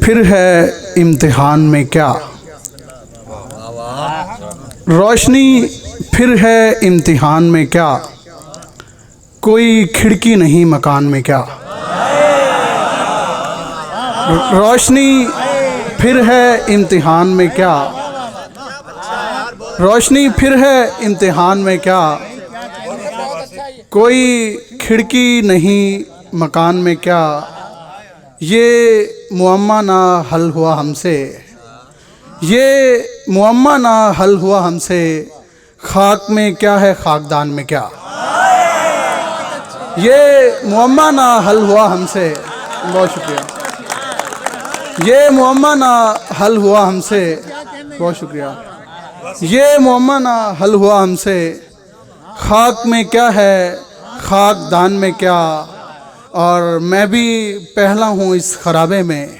फिर है इम्तिहान में क्या, रोशनी फिर है इम्तिहान में क्या, कोई खिड़की नहीं मकान में क्या। रोशनी फिर है इम्तिहान में क्या, रोशनी फिर है इम्तिहान में क्या, कोई खिड़की नहीं मकान में क्या। ये मुअम्मा ना हल हुआ हमसे, ये मुअम्मा ना हल हुआ हमसे, खाक में क्या है खाकदान में क्या। ये मुअम्मा ना हल हुआ हमसे, बहुत शुक्रिया। ये मुअम्मा ना हल हुआ हमसे, बहुत शुक्रिया। ये मुअम्मा ना हल हुआ हमसे, खाक में क्या है खाकदान में क्या। और मैं भी पहला हूँ इस खराबे में,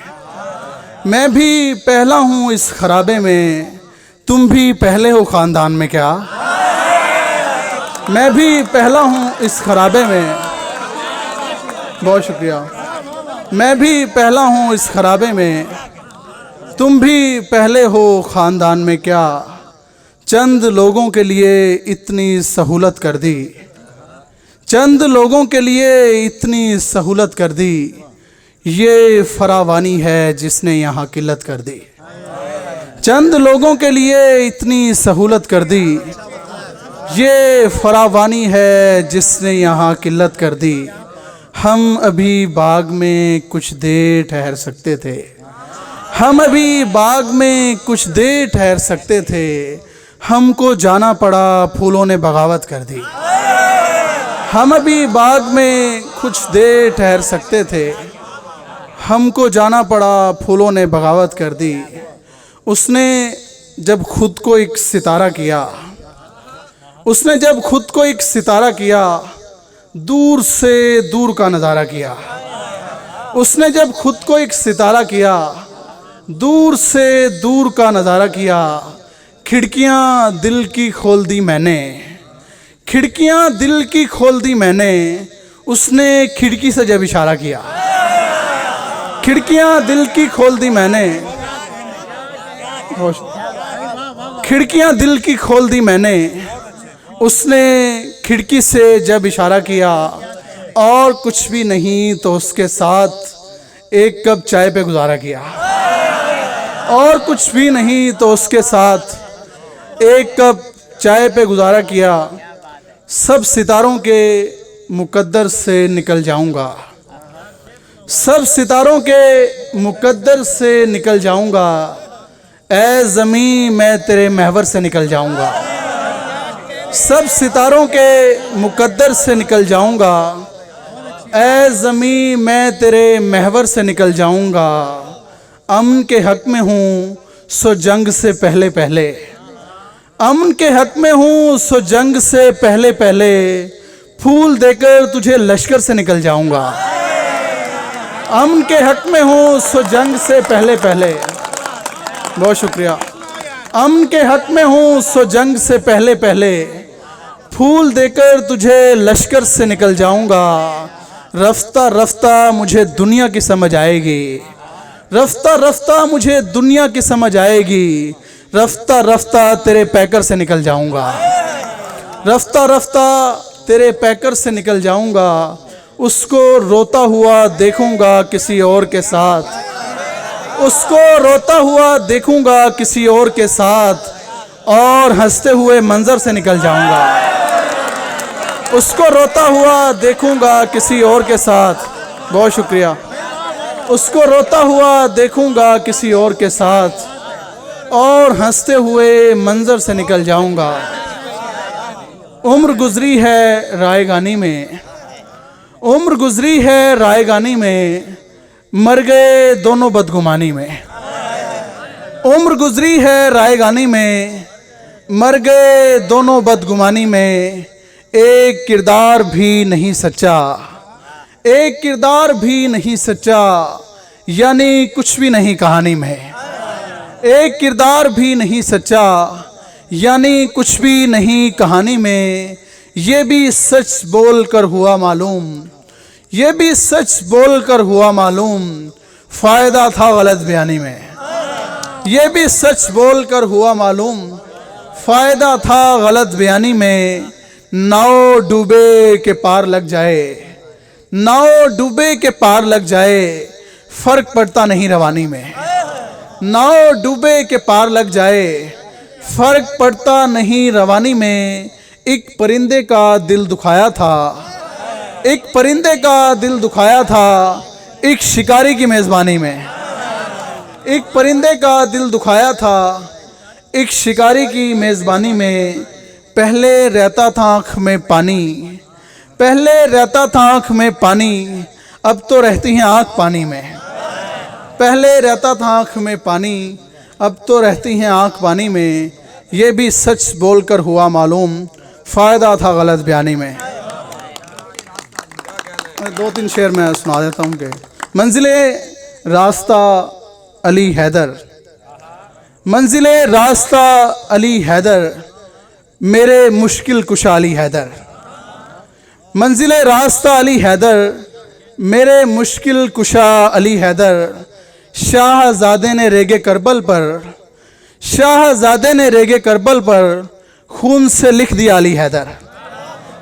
मैं भी पहला हूँ इस खराबे में, तुम भी पहले हो ख़ानदान में क्या। मैं भी पहला हूँ इस खराबे में, बहुत शुक्रिया। मैं भी पहला हूँ इस खराबे में, तुम भी पहले हो ख़ानदान में क्या। चंद लोगों के लिए इतनी सहूलत कर दी, चंद लोगों के लिए इतनी सहूलत कर दी, ये फरावानी है जिसने यहाँ किल्लत कर दी। चंद लोगों के लिए इतनी सहूलत कर दी, ये फरावानी है जिसने यहाँ किल्लत कर दी। हम अभी बाग में कुछ देर ठहर सकते थे, हम अभी बाग में कुछ देर ठहर सकते थे, हमको जाना पड़ा फूलों ने बगावत कर दी। हम अभी बाग में कुछ देर ठहर सकते थे, हमको जाना पड़ा फूलों ने बगावत कर दी। उसने जब खुद को एक सितारा किया, उसने जब खुद को एक सितारा किया, दूर से दूर का नज़ारा किया। उसने जब खुद को एक सितारा किया, दूर से दूर का नज़ारा किया। खिड़कियाँ दिल की खोल दी मैंने, खिड़कियाँ दिल की खोल दी मैंने, उसने खिड़की से जब इशारा किया। खिड़कियाँ दिल की खोल दी मैंने, खिड़कियाँ दिल की खोल दी मैंने, उसने खिड़की से जब इशारा किया। और कुछ भी नहीं तो उसके साथ एक कप चाय पे गुजारा किया। और कुछ भी नहीं तो उसके साथ एक कप चाय पे गुजारा किया। सब सितारों के मुकद्दर से निकल जाऊंगा, सब सितारों के मुकद्दर से निकल जाऊंगा, ऐ ज़मीं मैं तेरे महवर से निकल जाऊंगा। सब सितारों के मुकद्दर से निकल जाऊंगा, ऐ ज़मीं मैं तेरे महवर से निकल जाऊंगा। अमन के हक़ में हूँ सो जंग से पहले पहले, अमन के हक़ में हूँ सो जंग से पहले पहले, फूल देकर तुझे लश्कर से निकल जाऊंगा। अमन के हक़ में हूँ सो जंग से पहले पहले, बहुत शुक्रिया। अमन के हक़ में हूँ सो जंग से पहले पहले, फूल देकर तुझे लश्कर से निकल जाऊंगा। रफ्ता रफ्ता मुझे दुनिया की समझ आएगी, रफ्ता रफ्ता मुझे दुनिया की समझ आएगी, रफ्ता रफ्ता तेरे पैकर से निकल जाऊंगा। रफ्ता रफ्ता तेरे पैकर से निकल जाऊंगा। उसको रोता हुआ देखूंगा किसी और के साथ, उसको रोता हुआ देखूंगा किसी और के साथ, और हंसते हुए मंजर से निकल जाऊंगा। उसको रोता हुआ देखूंगा किसी और के साथ, बहुत शुक्रिया। उसको रोता हुआ देखूंगा किसी और के साथ, और हंसते हुए मंजर से निकल जाऊंगा। उम्र गुजरी है रायगानी में, उम्र गुजरी है रायगानी में, मर गए दोनों बदगुमानी में। उम्र गुजरी है रायगानी में, मर गए दोनों बदगुमानी में। एक किरदार भी नहीं सच्चा, एक किरदार भी नहीं सच्चा, यानी कुछ भी नहीं कहानी में। एक किरदार भी नहीं सच्चा, यानी कुछ भी नहीं कहानी में। ये भी सच बोल कर हुआ मालूम, ये भी सच बोल कर हुआ मालूम, फायदा था गलत बयानी में। ये भी सच बोलकर हुआ मालूम, फायदा था गलत बयानी में। नाव डूबे के पार लग जाए, नाव डूबे के पार लग जाए, फर्क पड़ता नहीं रवानी में। नाव डूबे के पार लग जाए, फर्क पड़ता नहीं रवानी में। एक परिंदे का दिल दुखाया था, एक परिंदे का दिल दुखाया था, एक शिकारी की मेजबानी में। एक परिंदे का दिल दुखाया था, एक शिकारी की मेजबानी में। पहले रहता था आँख में पानी, पहले रहता था आँख में पानी, अब तो रहती है आँख पानी में। पहले रहता था आँख में पानी, अब तो रहती हैं आँख पानी में। ये भी सच बोलकर हुआ मालूम, फ़ायदा था गलत बयानी में। दो तीन शेर मैं सुना देता हूँ कि मंजिले रास्ता अली हैदर, मंजिले रास्ता अली हैदर, मेरे मुश्किल कुशा अली हैदर। मंजिले रास्ता अली हैदर, मेरे मुश्किल कुशा अली हैदर। शाहज़ादे ने रेगे करबल पर, शाहज़ादे ने रेगे करबल पर खून से लिख दिया अली हैदर।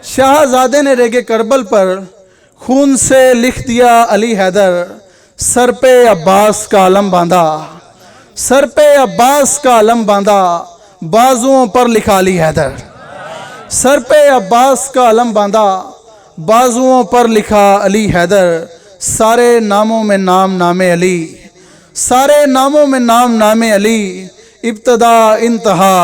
शाहज़ादे ने रेगे करबल पर खून से लिख दिया अली हैदर। सर पे अब्बास का अलम बांधा, सर पे अब्बास का अलम बांधा, बाजुओं पर लिखा अली हैदर। सर पे अब्बास का अलम बांधा, बाजुओं पर लिखा अली हैदर। सारे नामों में नाम नामे अली, सारे नामों में नाम नामे अली। इब्तदा इंतहा